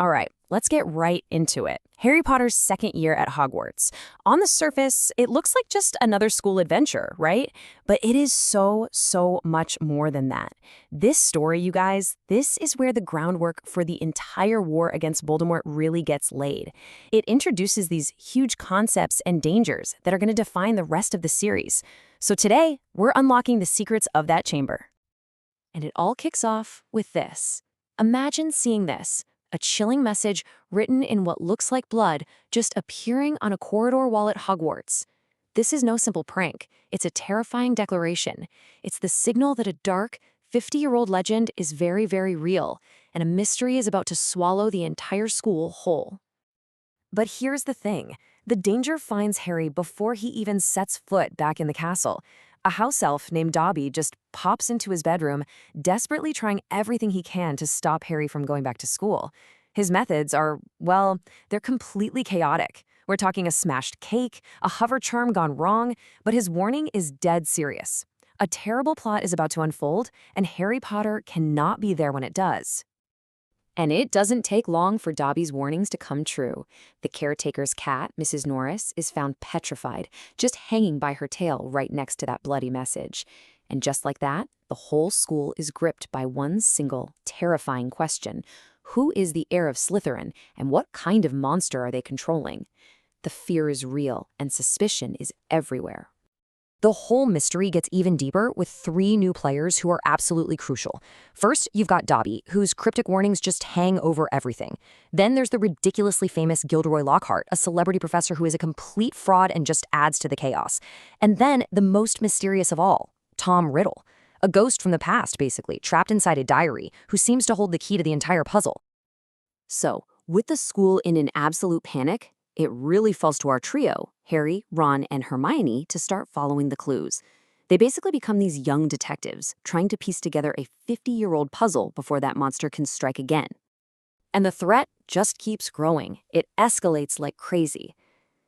All right, let's get right into it. Harry Potter's second year at Hogwarts. On the surface, it looks like just another school adventure, right? But it is so much more than that. This story, you guys, this is where the groundwork for the entire war against Voldemort really gets laid. It introduces these huge concepts and dangers that are going to define the rest of the series. So today, we're unlocking the secrets of that chamber. And it all kicks off with this. Imagine seeing this. A chilling message written in what looks like blood just appearing on a corridor wall at Hogwarts. This is no simple prank. It's a terrifying declaration. It's the signal that a dark, 50-year-old legend is very real, and a mystery is about to swallow the entire school whole. But here's the thing. The danger finds Harry before he even sets foot back in the castle. A house elf named Dobby just pops into his bedroom, desperately trying everything he can to stop Harry from going back to school. His methods are, well, they're completely chaotic. We're talking a smashed cake, a hover charm gone wrong, but his warning is dead serious. A terrible plot is about to unfold, and Harry Potter cannot be there when it does. And it doesn't take long for Dobby's warnings to come true. The caretaker's cat, Mrs. Norris, is found petrified, just hanging by her tail right next to that bloody message. And just like that, the whole school is gripped by one single, terrifying question. Who is the heir of Slytherin, and what kind of monster are they controlling? The fear is real, and suspicion is everywhere. The whole mystery gets even deeper with 3 new players who are absolutely crucial. First, you've got Dobby, whose cryptic warnings just hang over everything. Then there's the ridiculously famous Gilderoy Lockhart, a celebrity professor who is a complete fraud and just adds to the chaos. And then the most mysterious of all, Tom Riddle, a ghost from the past, basically, trapped inside a diary, who seems to hold the key to the entire puzzle. So, with the school in an absolute panic, it really falls to our trio, Harry, Ron, and Hermione, to start following the clues. They basically become these young detectives, trying to piece together a 50-year-old puzzle before that monster can strike again. And the threat just keeps growing. It escalates like crazy.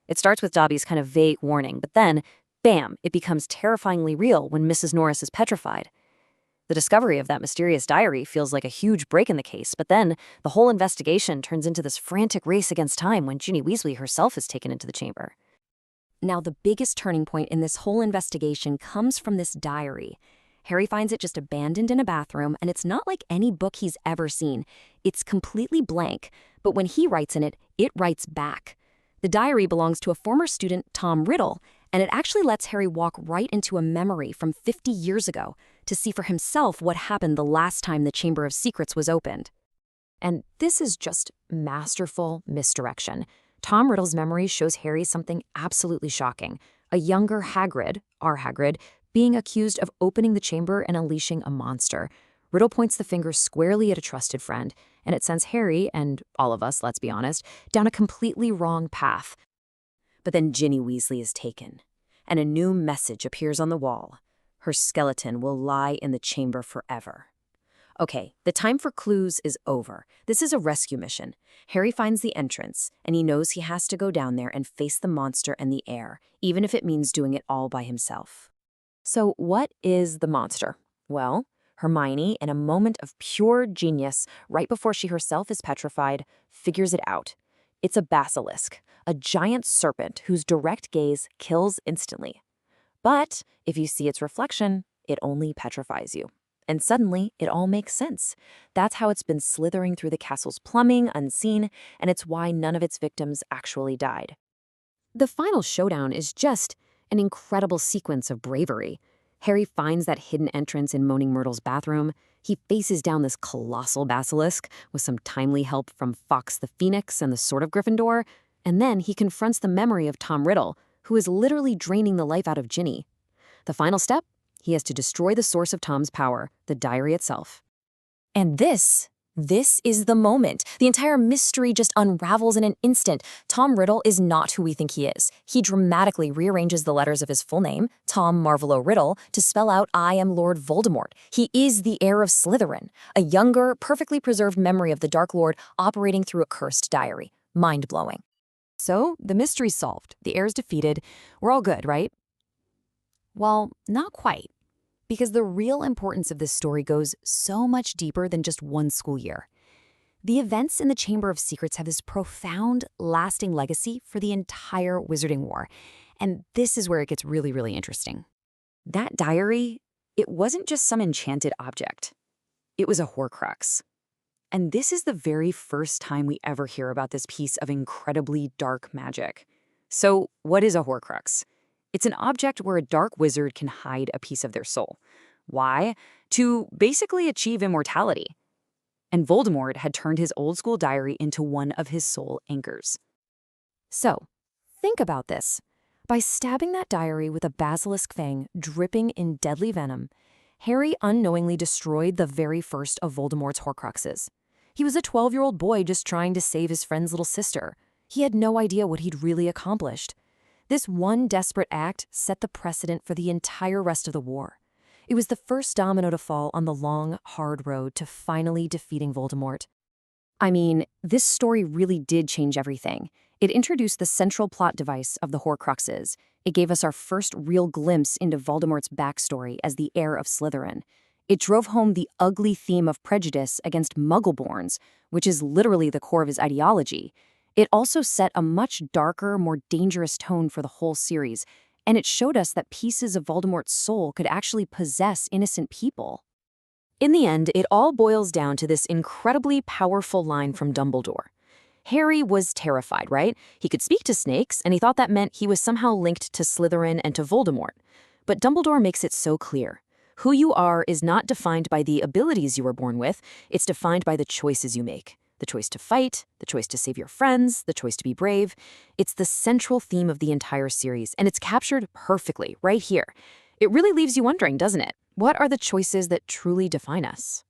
It starts with Dobby's kind of vague warning, but then, bam, it becomes terrifyingly real when Mrs. Norris is petrified. The discovery of that mysterious diary feels like a huge break in the case, but then the whole investigation turns into this frantic race against time when Ginny Weasley herself is taken into the chamber. Now, the biggest turning point in this whole investigation comes from this diary. Harry finds it just abandoned in a bathroom, and it's not like any book he's ever seen. It's completely blank, but when he writes in it, it writes back. The diary belongs to a former student, Tom Riddle, and it actually lets Harry walk right into a memory from 50 years ago to see for himself what happened the last time the Chamber of Secrets was opened. And this is just masterful misdirection. Tom Riddle's memory shows Harry something absolutely shocking. A younger Hagrid, our Hagrid, being accused of opening the chamber and unleashing a monster. Riddle points the finger squarely at a trusted friend, and it sends Harry, and all of us, let's be honest, down a completely wrong path. But then Ginny Weasley is taken, and a new message appears on the wall. Her skeleton will lie in the chamber forever. Okay, the time for clues is over. This is a rescue mission. Harry finds the entrance, and he knows he has to go down there and face the monster and the heir, even if it means doing it all by himself. So what is the monster? Well, Hermione, in a moment of pure genius, right before she herself is petrified, figures it out. It's a basilisk, a giant serpent whose direct gaze kills instantly. But if you see its reflection, it only petrifies you. And suddenly, it all makes sense. That's how it's been slithering through the castle's plumbing, unseen, and it's why none of its victims actually died. The final showdown is just an incredible sequence of bravery. Harry finds that hidden entrance in Moaning Myrtle's bathroom. He faces down this colossal basilisk with some timely help from Fawkes the Phoenix and the Sword of Gryffindor, and then he confronts the memory of Tom Riddle, who is literally draining the life out of Ginny. The final step? He has to destroy the source of Tom's power, the diary itself. And this is the moment. The entire mystery just unravels in an instant. Tom Riddle is not who we think he is. He dramatically rearranges the letters of his full name, Tom Marvolo Riddle, to spell out I am Lord Voldemort. He is the heir of Slytherin, a younger, perfectly preserved memory of the Dark Lord operating through a cursed diary. Mind-blowing. So, the mystery's solved. The heir's defeated. We're all good, right? Well, not quite. Because the real importance of this story goes so much deeper than just one school year. The events in the Chamber of Secrets have this profound, lasting legacy for the entire Wizarding War. And this is where it gets really, really interesting. That diary, it wasn't just some enchanted object. It was a Horcrux. And this is the very first time we ever hear about this piece of incredibly dark magic. So, what is a Horcrux? It's an object where a dark wizard can hide a piece of their soul. Why? To basically achieve immortality. And Voldemort had turned his old-school diary into one of his soul anchors. So, think about this. By stabbing that diary with a basilisk fang dripping in deadly venom, Harry unknowingly destroyed the very first of Voldemort's Horcruxes. He was a 12-year-old boy just trying to save his friend's little sister. He had no idea what he'd really accomplished. This one desperate act set the precedent for the entire rest of the war. It was the first domino to fall on the long, hard road to finally defeating Voldemort. I mean, this story really did change everything. It introduced the central plot device of the Horcruxes. It gave us our first real glimpse into Voldemort's backstory as the heir of Slytherin. It drove home the ugly theme of prejudice against Muggleborns, which is literally the core of his ideology. It also set a much darker, more dangerous tone for the whole series, and it showed us that pieces of Voldemort's soul could actually possess innocent people. In the end, it all boils down to this incredibly powerful line from Dumbledore. Harry was terrified, right? He could speak to snakes, and he thought that meant he was somehow linked to Slytherin and to Voldemort. But Dumbledore makes it so clear. Who you are is not defined by the abilities you were born with, it's defined by the choices you make. The choice to fight, the choice to save your friends, the choice to be brave. It's the central theme of the entire series, and it's captured perfectly right here. It really leaves you wondering, doesn't it? What are the choices that truly define us?